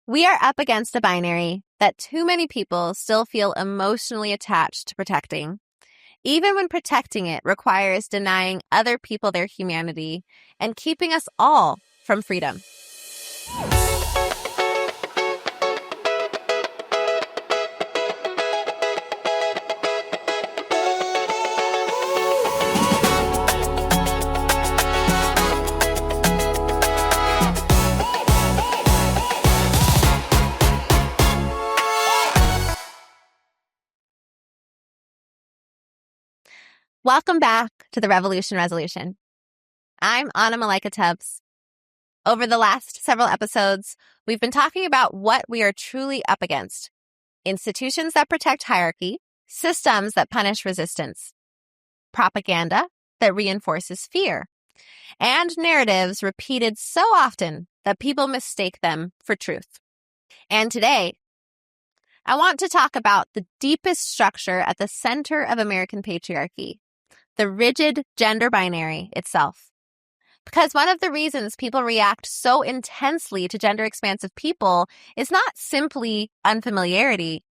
We are up against a binary that too many people still feel emotionally attached to protecting, even when protecting it requires denying other people their humanity and keeping us all from freedom. Welcome back to the Revolution Resolution. I'm Malaika Tubbs. Over the last several episodes, we've been talking about what we are truly up against. Institutions that protect hierarchy, systems that punish resistance, propaganda that reinforces fear, and narratives repeated so often that people mistake them for truth. And today, I want to talk about the deepest structure at the center of American patriarchy, the rigid gender binary itself. Because one of the reasons people react so intensely to gender-expansive people is not simply unfamiliarity.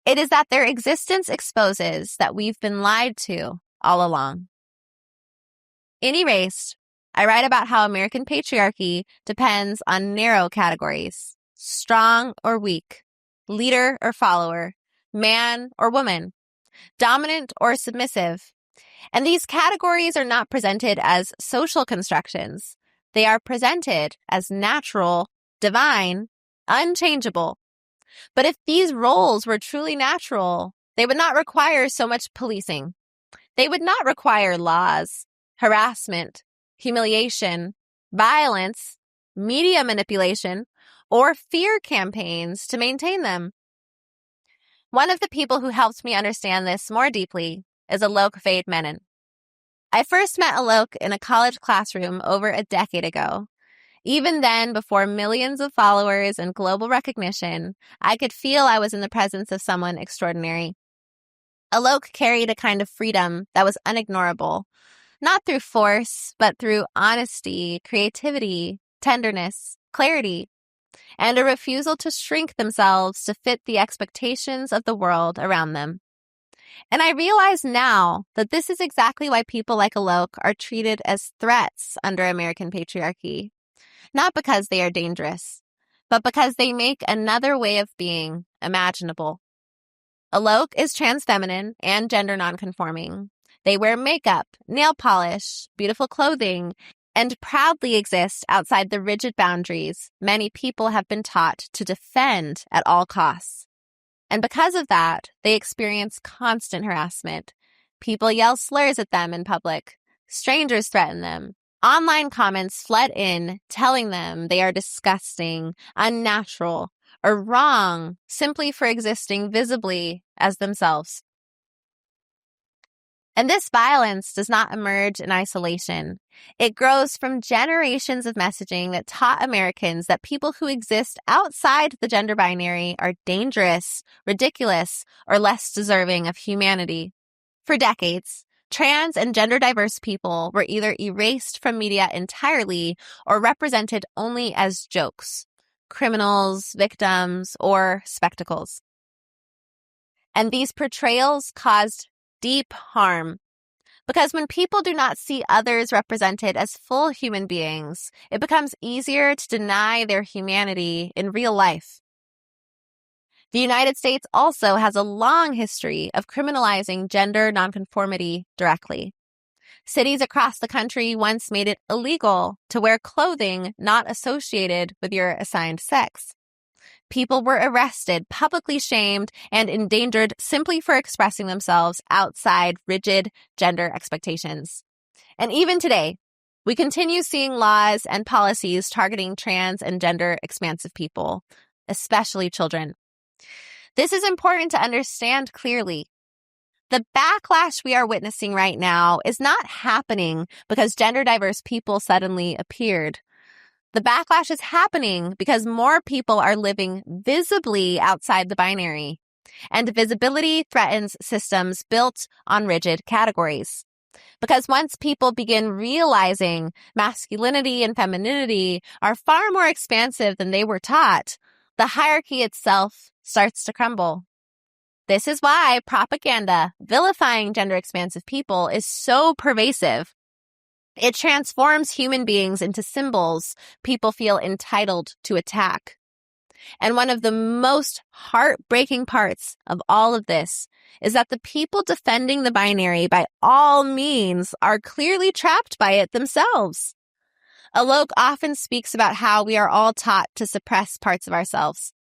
It is that their existence exposes that we've been lied to all along. In Erased, I write about how American patriarchy depends on narrow categories: strong or weak, leader or follower, man or woman, dominant or submissive. And these categories are not presented as social constructions. They are presented as natural, divine, unchangeable. But if these roles were truly natural, they would not require so much policing. They would not require laws, harassment, humiliation, violence, media manipulation, or fear campaigns to maintain them. One of the people who helped me understand this more deeply is Alok Vaid-Menon. I first met Alok in a college classroom over a decade ago. Even then, before millions of followers and global recognition, I could feel I was in the presence of someone extraordinary. Alok carried a kind of freedom that was unignorable, not through force, but through honesty, creativity, tenderness, clarity, and a refusal to shrink themselves to fit the expectations of the world around them. And I realize now that this is exactly why people like Alok are treated as threats under American patriarchy. Not because they are dangerous, but because they make another way of being imaginable. Alok is trans feminine and gender nonconforming. They wear makeup, nail polish, beautiful clothing, and proudly exist outside the rigid boundaries many people have been taught to defend at all costs. And because of that, they experience constant harassment. People yell slurs at them in public. Strangers threaten them. Online comments flood in, telling them they are disgusting, unnatural, or wrong simply for existing visibly as themselves. And this violence does not emerge in isolation. It grows from generations of messaging that taught Americans that people who exist outside the gender binary are dangerous, ridiculous, or less deserving of humanity. For decades, trans and gender diverse people were either erased from media entirely or represented only as jokes, criminals, victims, or spectacles. And these portrayals caused deep harm. Because when people do not see others represented as full human beings, it becomes easier to deny their humanity in real life. The United States also has a long history of criminalizing gender nonconformity directly. Cities across the country once made it illegal to wear clothing not associated with your assigned sex. People were arrested, publicly shamed, and endangered simply for expressing themselves outside rigid gender expectations. And even today, we continue seeing laws and policies targeting trans and gender-expansive people, especially children. This is important to understand clearly. The backlash we are witnessing right now is not happening because gender-diverse people suddenly appeared. The backlash is happening because more people are living visibly outside the binary, and visibility threatens systems built on rigid categories. Because once people begin realizing masculinity and femininity are far more expansive than they were taught, the hierarchy itself starts to crumble. This is why propaganda vilifying gender-expansive people is so pervasive. It transforms human beings into symbols people feel entitled to attack. And one of the most heartbreaking parts of all of this is that the people defending the binary by all means are clearly trapped by it themselves. Alok often speaks about how we are all taught to suppress parts of ourselves.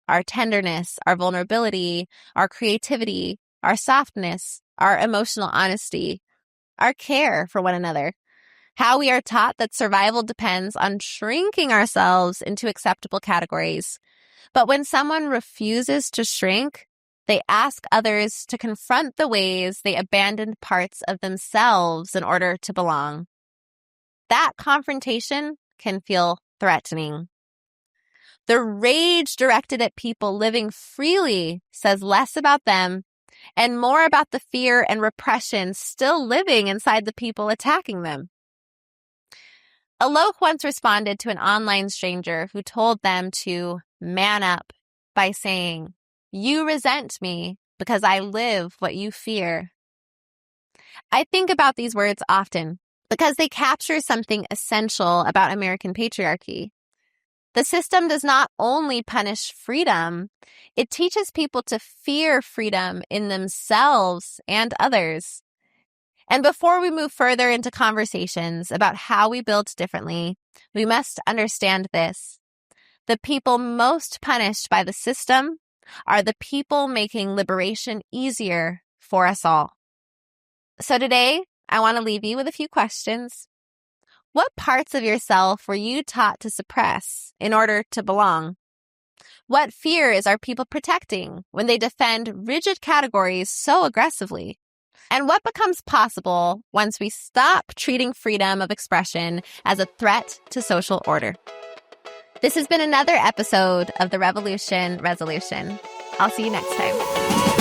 Our tenderness, our vulnerability, our creativity, our softness, our emotional honesty, our care for one another. How we are taught that survival depends on shrinking ourselves into acceptable categories. But when someone refuses to shrink, they ask others to confront the ways they abandoned parts of themselves in order to belong. That confrontation can feel threatening. The rage directed at people living freely says less about them and more about the fear and repression still living inside the people attacking them. Alok once responded to an online stranger who told them to man up by saying, "You resent me because I live what you fear." I think about these words often because they capture something essential about American patriarchy. The system does not only punish freedom, it teaches people to fear freedom in themselves and others. And before we move further into conversations about how we build differently, we must understand this. The people most punished by the system are the people making liberation easier for us all. So today, I want to leave you with a few questions. What parts of yourself were you taught to suppress in order to belong? What fears are people protecting when they defend rigid categories so aggressively? And what becomes possible once we stop treating freedom of expression as a threat to social order? This has been another episode of the Revolution Resolution. I'll see you next time.